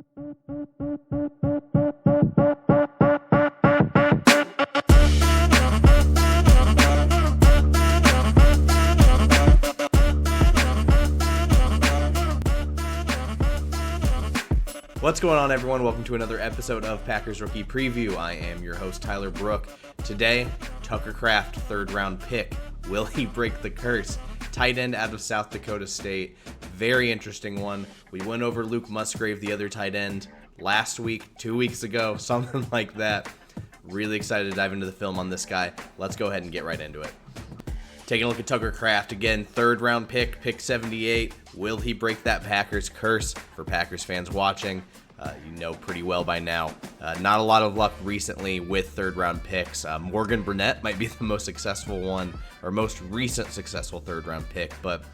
What's going on, everyone? Welcome to another episode of Packers Rookie Preview. I am your host, Tyler Brook. Today, Tucker Kraft, third-round pick. Will he break the curse? Tight end out of South Dakota State. Very interesting one. We went over Luke Musgrave, the other tight end, last week, 2 weeks ago, something like that. Really excited to dive into the film on this guy. Let's go ahead and get right into it. Taking a look at Tucker Kraft, again, third-round pick 78. Will he break that Packers curse? For Packers fans watching, you know pretty well by now. Not a lot of luck recently with third-round picks. Morgan Burnett might be the most successful one, or most recent successful third-round pick, but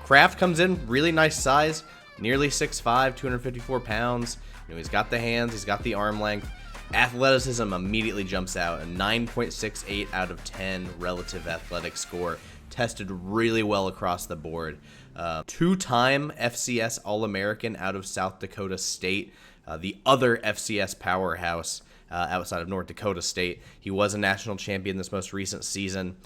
Kraft comes in really nice size, nearly 6'5", 254 pounds. You know, he's got the hands, he's got the arm length. Athleticism immediately jumps out, a 9.68 out of 10 relative athletic score. Tested really well across the board. Two-time FCS All-American out of South Dakota State, the other FCS powerhouse outside of North Dakota State. He was a national champion this most recent season.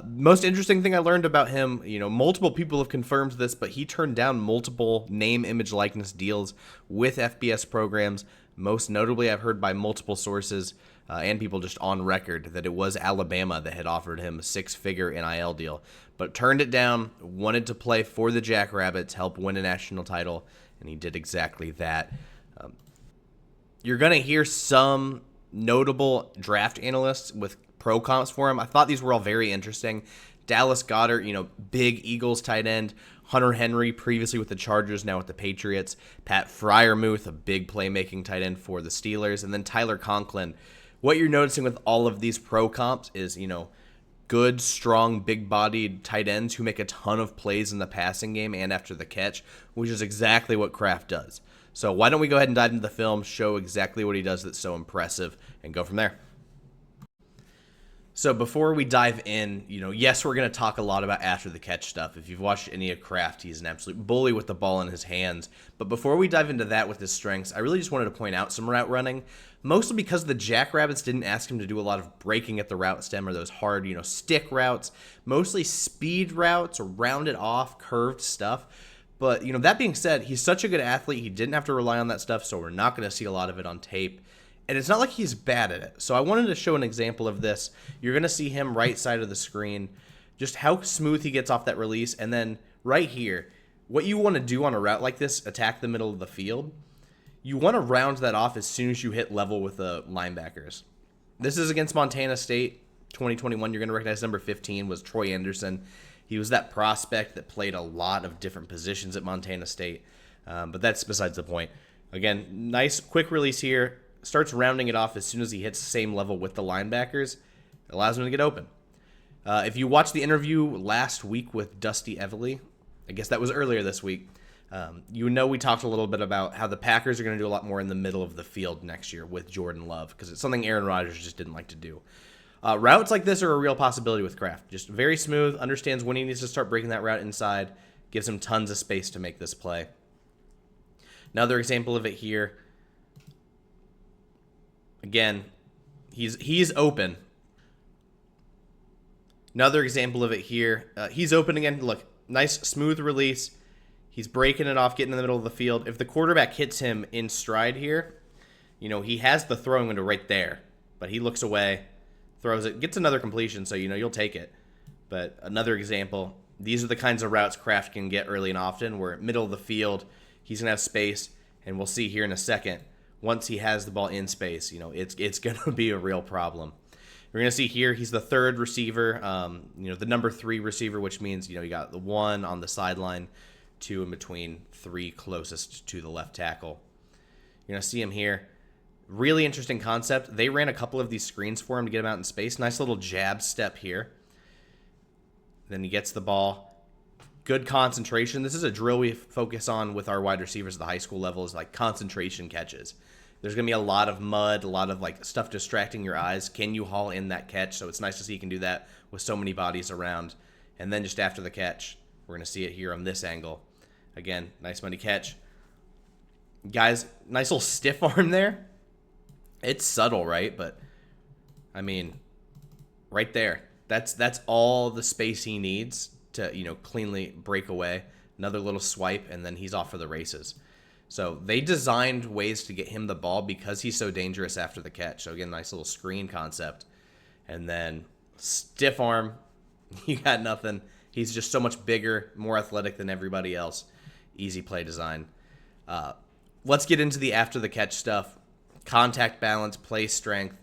Most interesting thing I learned about him, you know, multiple people have confirmed this, but he turned down multiple name, image, likeness deals with FBS programs. Most notably, I've heard by multiple sources and people just on record that it was Alabama that had offered him a six-figure NIL deal, but turned it down, wanted to play for the Jackrabbits, help win a national title, and he did exactly that. You're going to hear some notable draft analysts with pro comps for him. I thought these were all very interesting. Dallas Goedert, you know, big Eagles tight end. Hunter Henry, previously with the Chargers, now with the Patriots. Pat Freiermuth, a big playmaking tight end for the Steelers. And then Tyler Conklin. What you're noticing with all of these pro comps is, you know, good, strong, big-bodied tight ends who make a ton of plays in the passing game and after the catch, which is exactly what Kraft does. So why don't we go ahead and dive into the film, show exactly what he does that's so impressive, and go from there. So before we dive in, you know, yes, we're going to talk a lot about after the catch stuff. If you've watched any of Kraft, he's an absolute bully with the ball in his hands. But before we dive into that with his strengths, I really just wanted to point out some route running, mostly because the Jackrabbits didn't ask him to do a lot of breaking at the route stem or those hard, you know, stick routes, mostly speed routes or rounded off, curved stuff. But, you know, that being said, he's such a good athlete, he didn't have to rely on that stuff, so we're not going to see a lot of it on tape. And it's not like he's bad at it. So I wanted to show an example of this. You're going to see him right side of the screen, just how smooth he gets off that release. And then right here, what you want to do on a route like this, attack the middle of the field, you want to round that off as soon as you hit level with the linebackers. This is against Montana State, 2021. You're going to recognize number 15 was Troy Anderson. He was that prospect that played a lot of different positions at Montana State. But that's besides the point. Again, nice quick release here. Starts rounding it off as soon as he hits the same level with the linebackers. It allows him to get open. If you watched the interview last week with Dusty Evely, I guess that was earlier this week, you know we talked a little bit about how the Packers are going to do a lot more in the middle of the field next year with Jordan Love, because it's something Aaron Rodgers just didn't like to do. Routes like this are a real possibility with Kraft. Just very smooth, understands when he needs to start breaking that route inside, gives him tons of space to make this play. Another example of it here. Again, he's open. Another example of it here. He's open again. Look, nice smooth release. He's breaking it off, getting in the middle of the field. If the quarterback hits him in stride here, you know, he has the throwing window right there. But he looks away, throws it, gets another completion, so, you know, you'll take it. But another example, these are the kinds of routes Kraft can get early and often, where middle of the field, he's going to have space, and we'll see here in a second, once he has the ball in space, you know, it's going to be a real problem. We're going to see here he's the third receiver, you know, the number 3 receiver, which means, you know, you got the 1 on the sideline, 2 in between, 3 closest to the left tackle. You're going to see him here. Really interesting concept. They ran a couple of these screens for him to get him out in space. Nice little jab step here. Then he gets the ball. Good concentration. This is a drill we focus on with our wide receivers at the high school level, is like concentration catches. There's going to be a lot of mud, a lot of like stuff distracting your eyes. Can you haul in that catch? So it's nice to see you can do that with so many bodies around. And then just after the catch, we're going to see it here on this angle. Again, nice money catch. Guys, nice little stiff arm there. It's subtle, right? But, I mean, right there. That's all the space he needs to, cleanly break away. Another little swipe, and then he's off for the races. So they designed ways to get him the ball because he's so dangerous after the catch. So, again, nice little screen concept. And then stiff arm. You got nothing. He's just so much bigger, more athletic than everybody else. Easy play design. Let's get into the after the catch stuff. Contact balance, play strength.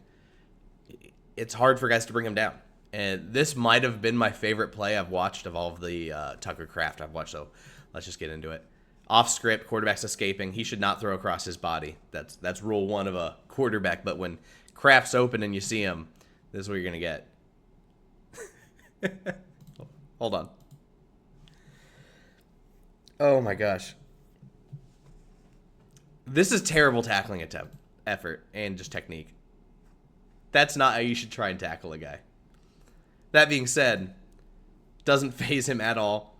It's hard for guys to bring him down. And this might have been my favorite play I've watched of all of the Tucker Kraft I've watched. So let's just get into it. Off script, quarterback's escaping. He should not throw across his body. That's rule one of a quarterback. But when Kraft's open and you see him, this is what you're going to get. Hold on. Oh my gosh. This is terrible tackling effort, and just technique. That's not how you should try and tackle a guy. That being said, doesn't faze him at all.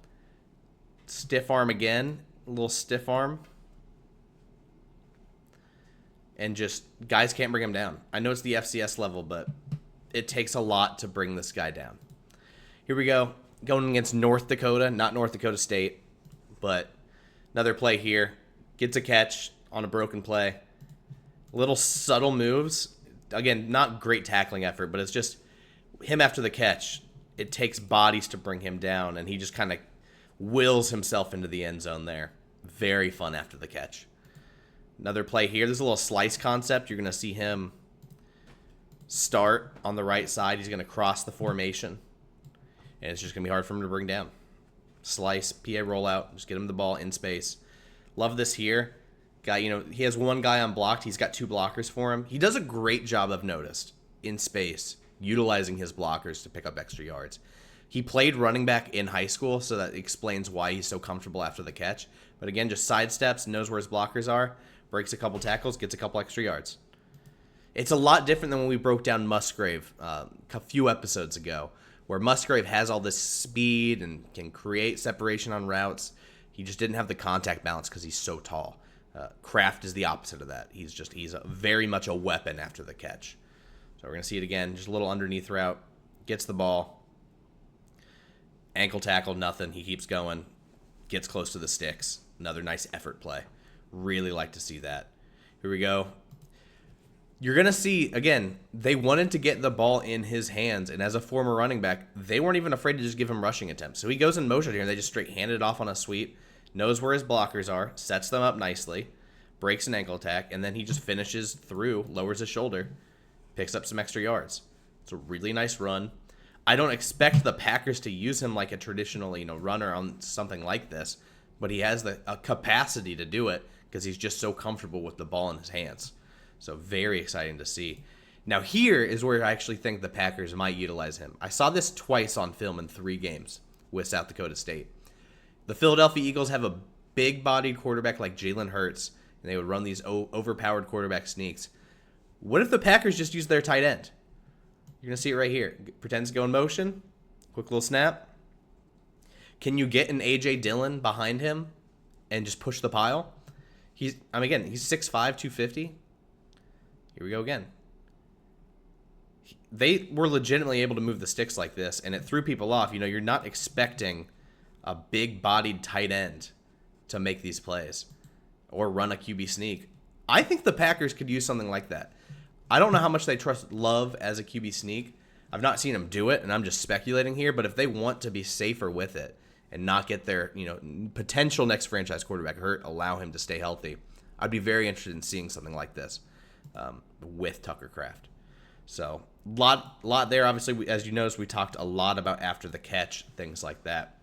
Stiff arm again. A little stiff arm. And just, guys can't bring him down. I know it's the FCS level, but it takes a lot to bring this guy down. Here we go. Going against North Dakota, not North Dakota State, but another play here. Gets a catch on a broken play. Little subtle moves. Again, not great tackling effort, but it's just him after the catch. It takes bodies to bring him down, and he just kind of wills himself into the end zone there. Very fun after the catch. Another play here. There's a little slice concept. You're going to see him start on the right side. He's going to cross the formation, and it's just going to be hard for him to bring down. Slice, PA rollout, just get him the ball in space. Love this here. Guy, he has one guy unblocked. He's got two blockers for him. He does a great job, I've noticed, in space, utilizing his blockers to pick up extra yards. He played running back in high school, so that explains why he's so comfortable after the catch. But again, just sidesteps, knows where his blockers are, breaks a couple tackles, gets a couple extra yards. It's a lot different than when we broke down Musgrave a few episodes ago, where Musgrave has all this speed and can create separation on routes. He just didn't have the contact balance because he's so tall. Kraft is the opposite of that. He's very much a weapon after the catch. So we're going to see it again. Just a little underneath route. Gets the ball. Ankle tackle, nothing. He keeps going. Gets close to the sticks. Another nice effort play. Really like to see that. Here we go. You're going to see, again, they wanted to get the ball in his hands, and as a former running back, they weren't even afraid to just give him rushing attempts. So he goes in motion here, and they just straight hand it off on a sweep, knows where his blockers are, sets them up nicely, breaks an ankle attack, and then he just finishes through, lowers his shoulder, picks up some extra yards. It's a really nice run. I don't expect the Packers to use him like a traditional, runner on something like this, but he has the capacity to do it because he's just so comfortable with the ball in his hands. So very exciting to see. Now here is where I actually think the Packers might utilize him. I saw this twice on film in 3 games with South Dakota State. The Philadelphia Eagles have a big-bodied quarterback like Jalen Hurts, and they would run these overpowered quarterback sneaks. What if the Packers just use their tight end? You're going to see it right here. Pretends to go in motion. Quick little snap. Can you get an A.J. Dillon behind him and just push the pile? He's 6'5", 250. Here we go again. They were legitimately able to move the sticks like this, and it threw people off. You're not expecting a big-bodied tight end to make these plays or run a QB sneak. I think the Packers could use something like that. I don't know how much they trust Love as a QB sneak. I've not seen him do it, and I'm just speculating here, but if they want to be safer with it and not get their potential next franchise quarterback hurt, allow him to stay healthy, I'd be very interested in seeing something like this with Tucker Kraft. So, lot there. Obviously, as you noticed, we talked a lot about after the catch, things like that.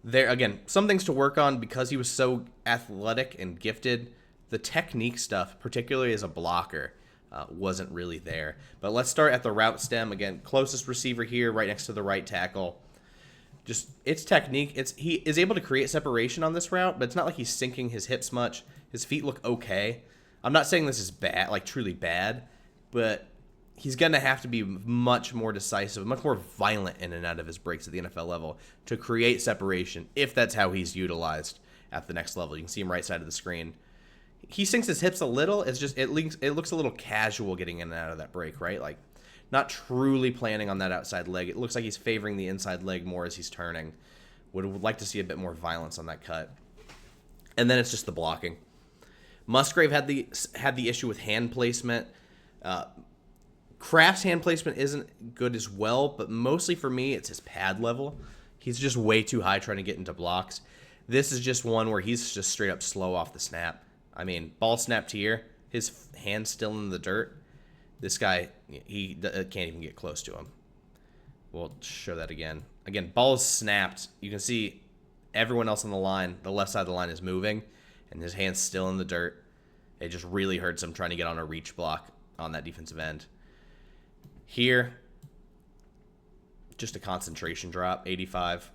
There, again, some things to work on because he was so athletic and gifted. The technique stuff, particularly as a blocker, wasn't really there. But let's start at the route stem. Again, closest receiver here, right next to the right tackle. Just, it's technique. He is able to create separation on this route, but it's not like he's sinking his hips much. His feet look okay. I'm not saying this is bad, like truly bad, but he's going to have to be much more decisive, much more violent in and out of his breaks at the NFL level to create separation, if that's how he's utilized at the next level. You can see him right side of the screen. he sinks his hips a little. It's just it looks a little casual getting in and out of that break, right? Like not truly planning on that outside leg. It looks like he's favoring the inside leg more as he's turning. Would like to see a bit more violence on that cut. And then it's just the blocking. Musgrave had the issue with hand placement. Kraft's hand placement isn't good as well, but mostly for me, it's his pad level. He's just way too high trying to get into blocks. This is just one where he's just straight up slow off the snap. I mean, ball snapped here, his hand's still in the dirt. This guy, he can't even get close to him. We'll show that again. Again, ball is snapped. You can see everyone else on the line, the left side of the line is moving, and his hand's still in the dirt. It just really hurts him trying to get on a reach block on that defensive end. Here, just a concentration drop, 85.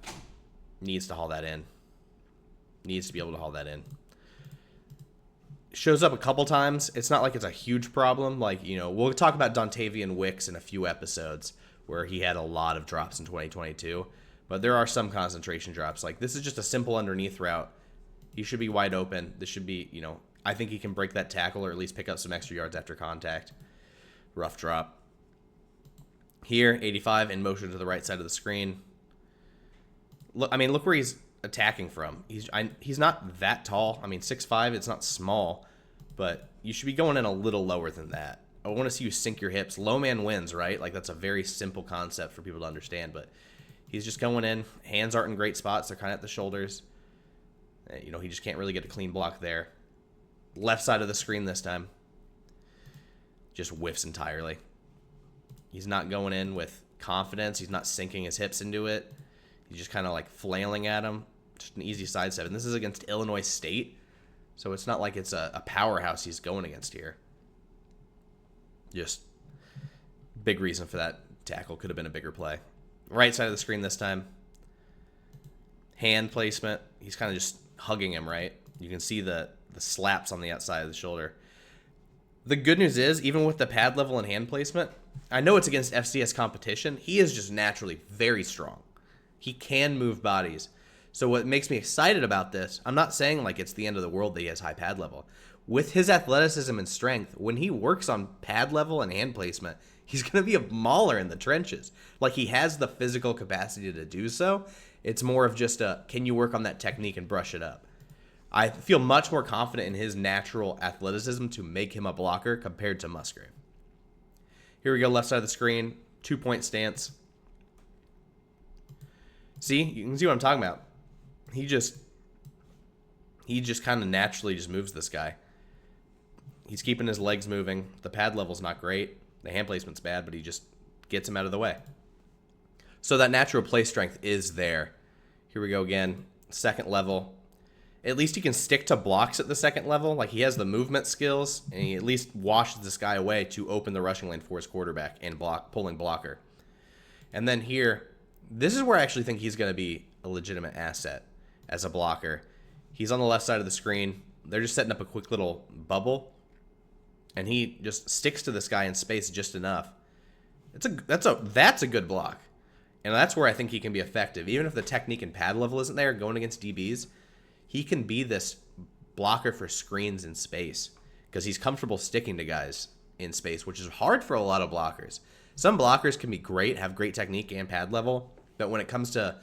Needs to haul that in. Needs to be able to haul that in. Shows up a couple times. It's not like it's a huge problem. Like, you know, we'll talk about Dontavian Wicks in a few episodes where he had a lot of drops in 2022. But there are some concentration drops. Like, this is just a simple underneath route. He should be wide open. This should be, you know, I think he can break that tackle or at least pick up some extra yards after contact. Rough drop. Here, 85 in motion to the right side of the screen. Look, I mean, look where he's attacking from. He's not that tall. I mean, 6'5", it's not small, but you should be going in a little lower than that. I want to see you sink your hips. Low man wins, right? Like, that's a very simple concept for people to understand, but he's just going in. Hands aren't in great spots. They're kind of at the shoulders. You know, he just can't really get a clean block there. Left side of the screen this time. Just whiffs entirely. He's not going in with confidence. He's not sinking his hips into it. He's just kind of like flailing at him. Just an easy sidestep. And this is against Illinois State, so it's not like it's a powerhouse he's going against here. Just big reason for that tackle. Could have been a bigger play. Right side of the screen this time. Hand placement. He's kind of just hugging him, right? You can see the slaps on the outside of the shoulder. The good news is, even with the pad level and hand placement, I know it's against FCS competition. He is just naturally very strong. He can move bodies. So what makes me excited about this, I'm not saying like it's the end of the world that he has high pad level. With his athleticism and strength, when he works on pad level and hand placement, he's going to be a mauler in the trenches. Like, he has the physical capacity to do so. It's more of just can you work on that technique and brush it up? I feel much more confident in his natural athleticism to make him a blocker compared to Musgrave. Here we go, left side of the screen, 2-point stance. See, you can see what I'm talking about. He just kind of naturally just moves this guy. He's keeping his legs moving. The pad level's not great. The hand placement's bad, but he just gets him out of the way. So that natural play strength is there. Here we go again, second level. At least he can stick to blocks at the second level. Like, he has the movement skills, and he at least washes this guy away to open the rushing lane for his quarterback and pulling blocker. And then here, this is where I actually think he's going to be a legitimate asset as a blocker. He's on the left side of the screen. They're just setting up a quick little bubble, and he just sticks to this guy in space just enough. That's a good block. And that's where I think he can be effective. Even if the technique and pad level isn't there, going against DBs, he can be this blocker for screens in space because he's comfortable sticking to guys in space, which is hard for a lot of blockers. Some blockers can be great, have great technique and pad level, but when it comes to,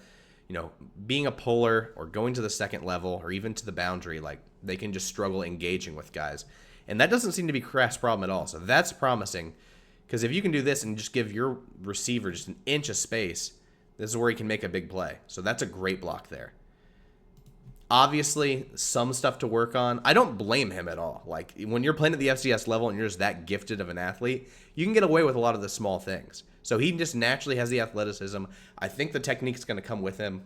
you know, being a puller or going to the second level or even to the boundary, like, they can just struggle engaging with guys. And that doesn't seem to be Kraft's problem at all. So that's promising, because if you can do this and just give your receiver just an inch of space, this is where he can make a big play. So that's a great block there. Obviously, some stuff to work on. I don't blame him at all. Like, when you're playing at the FCS level and you're just that gifted of an athlete, you can get away with a lot of the small things. So he just naturally has the athleticism. I think the technique's going to come with him.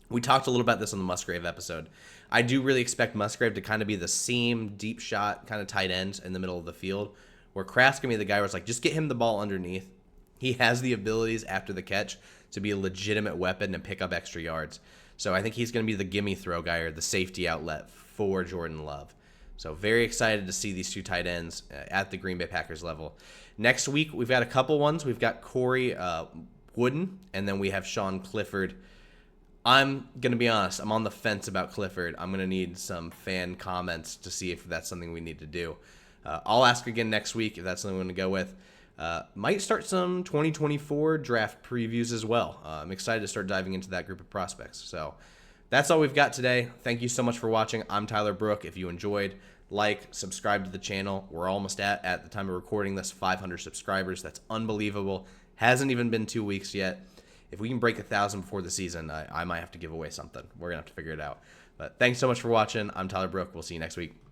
We talked a little about this on the Musgrave episode. I do really expect Musgrave to kind of be the seam, deep shot, kind of tight ends in the middle of the field, where Kraft's going to be the guy where it's like, just get him the ball underneath. He has the abilities after the catch to be a legitimate weapon and pick up extra yards. So I think he's going to be the gimme throw guy or the safety outlet for Jordan Love. So very excited to see these two tight ends at the Green Bay Packers level. Next week, we've got a couple ones. We've got Corey Wooden, and then we have Sean Clifford. I'm going to be honest. I'm on the fence about Clifford. I'm going to need some fan comments to see if that's something we need to do. I'll ask again next week if that's something we're going to go with. Might start some 2024 draft previews as well. I'm excited to start diving into that group of prospects. So that's all we've got today. Thank you so much for watching. I'm Tyler Brook. If you enjoyed, subscribe to the channel. We're almost at the time of recording this, 500 subscribers. That's unbelievable. Hasn't even been 2 weeks yet. If we can break 1,000 before the season, I might have to give away something. We're going to have to figure it out. But thanks so much for watching. I'm Tyler Brook. We'll see you next week.